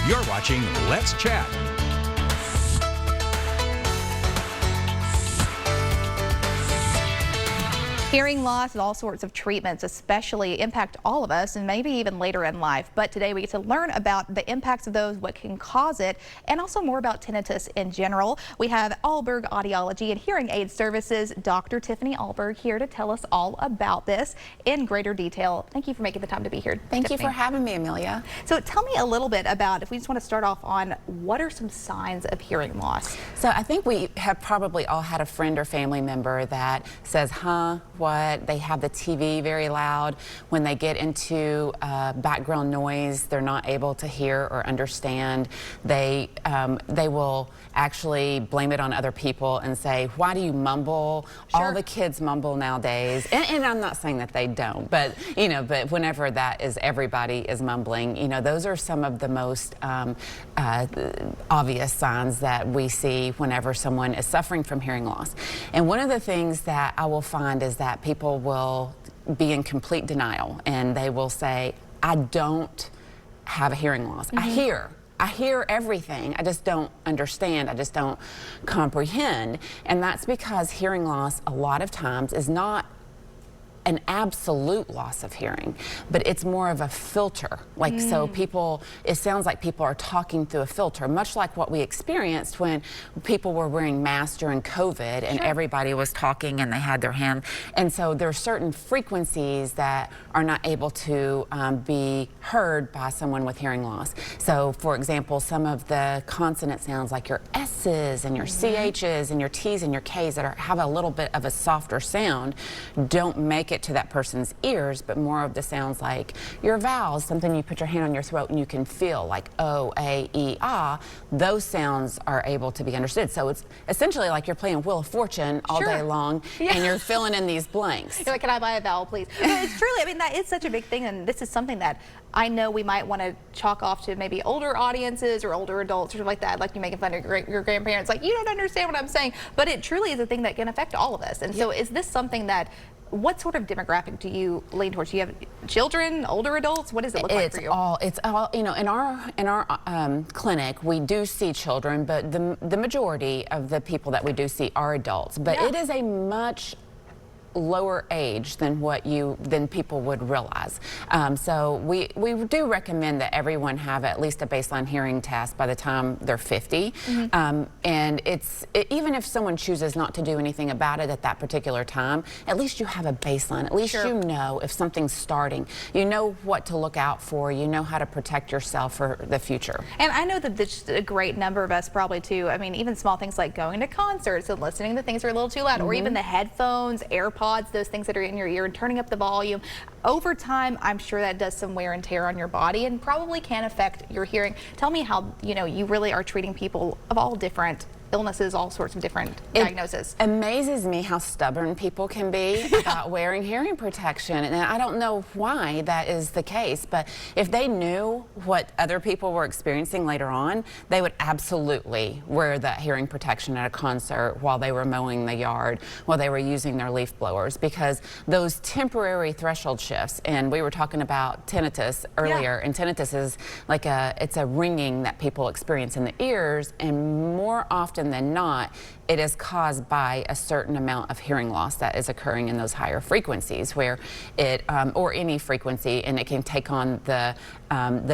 You're watching Let's Chat. Hearing loss and all sorts of treatments especially impact all of us and maybe even later in life. But today we get to learn about the impacts of those, what can cause it, and also more about tinnitus in general. We have Ahlberg Audiology and Hearing Aid Services, Dr. Tiffany Ahlberg, here to tell us all about this in greater detail. Thank you for making the time to be here, Thank Tiffany. you for having me, Amelia. So tell me a little bit about, if we just want to start off on, what are some signs of hearing loss? So I think we have probably all had a friend or family member that says, huh, what? They have the TV very loud. When they get into background noise, they're not able to hear or understand. They will actually blame it on other people and say, why do you mumble? Sure. All the kids mumble nowadays. And I'm not saying that they don't, but you know, but whenever that is, everybody is mumbling. You know, those are some of the most obvious signs that we see whenever someone is suffering from hearing loss. And one of the things that I will find is that people will be in complete denial and they will say, I don't have a hearing loss. I hear everything. I just don't understand. I just don't comprehend. And that's because hearing loss a lot of times is not an absolute loss of hearing, but it's more of a filter. Like, so people, it sounds like people are talking through a filter, much like what we experienced when people were wearing masks during COVID and everybody was talking and they had their hand. And so there are certain frequencies that are not able to be heard by someone with hearing loss. So for example, some of the consonant sounds like your S's and your CH's and your T's and your K's that have a little bit of a softer sound don't make it to that person's ears, but more of the sounds like your vowels, something you put your hand on your throat and you can feel, like O, A, E, ah, those sounds are able to be understood. So it's essentially like you're playing Wheel of Fortune all day long and you're filling in these blanks. You're like, can I buy a vowel, please? But it's truly, I mean, that is such a big thing, and this is something that I know we might want to chalk off to maybe older audiences or older adults or something like that, like you making fun of your grandparents, like, you don't understand what I'm saying. But it truly is a thing that can affect all of us. And so is this something that, what sort of demographic do you lean towards? Do you have children, older adults? What does it look like for you? It's all, you know, in our clinic, we do see children, but the majority of the people that we do see are adults. But it is a much lower age than than people would realize. So we do recommend that everyone have at least a baseline hearing test by the time they're 50. And even if someone chooses not to do anything about it at that particular time, at least you have a baseline. At least you know if something's starting. You know what to look out for. You know how to protect yourself for the future. And I know that there's a great number of us probably too. I mean, even small things like going to concerts and listening to things that are a little too loud, or even the headphones, AirPods, those things that are in your ear, and turning up the volume. Over time, I'm sure that does some wear and tear on your body and probably can affect your hearing. Tell me how, you know, you really are treating people of all different illnesses, all sorts of different diagnoses. It amazes me how stubborn people can be about wearing hearing protection, and I don't know why that is the case, but if they knew what other people were experiencing later on, they would absolutely wear that hearing protection at a concert, while they were mowing the yard, while they were using their leaf blowers, because those temporary threshold shifts, and we were talking about tinnitus earlier, and tinnitus is like it's a ringing that people experience in the ears, and more often than not, it is caused by a certain amount of hearing loss that is occurring in those higher frequencies, where it, or any frequency, and it can take on the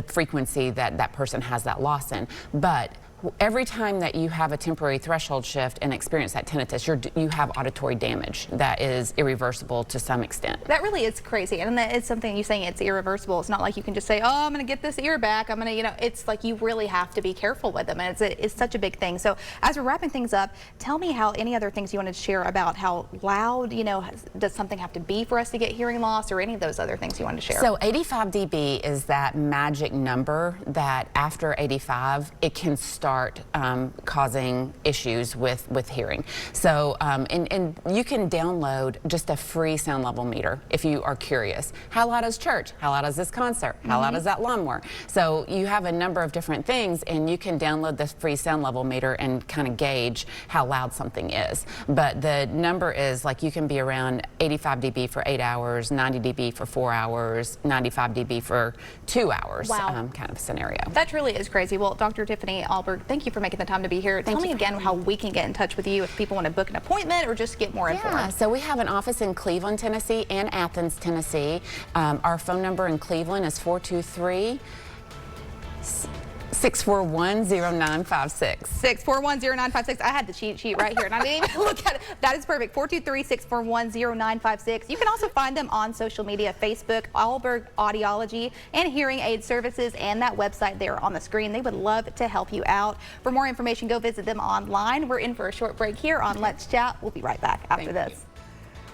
frequency that that person has that loss in. But every time that you have a temporary threshold shift and experience that tinnitus, you have auditory damage that is irreversible to some extent. That really is crazy, and that is something you're saying it's irreversible. It's not like you can just say, oh, I'm going to get this ear back. I'm going to, you know, it's like you really have to be careful with them, and it's such a big thing. So as we're wrapping things up, tell me how any other things you wanted to share about how loud, you know, does something have to be for us to get hearing loss, or any of those other things you wanted to share? So 85 dB is that magic number that after 85, it can start start causing issues with hearing. So, and you can download just a free sound level meter if you are curious. How loud is church? How loud is this concert? How loud is that lawnmower? So you have a number of different things, and you can download this free sound level meter and kind of gauge how loud something is. But the number is like you can be around 85 dB for 8 hours, 90 dB for 4 hours, 95 dB for 2 hours. Wow. Kind of scenario. That truly is crazy. Well, Dr. Tiffany Ahlberg, thank you for making the time to be here. Tell me again how we can get in touch with you if people want to book an appointment or just get more informed. So we have an office in Cleveland, Tennessee and Athens, Tennessee. Our phone number in Cleveland is 423-641-0956. 641-0956. I had the cheat sheet right here, and I didn't even look at it. That is perfect. 423-641-0956. You can also find them on social media, Facebook, Ahlberg Audiology, and Hearing Aid Services, and that website there on the screen. They would love to help you out. For more information, go visit them online. We're in for a short break here on Let's Chat. We'll be right back after this.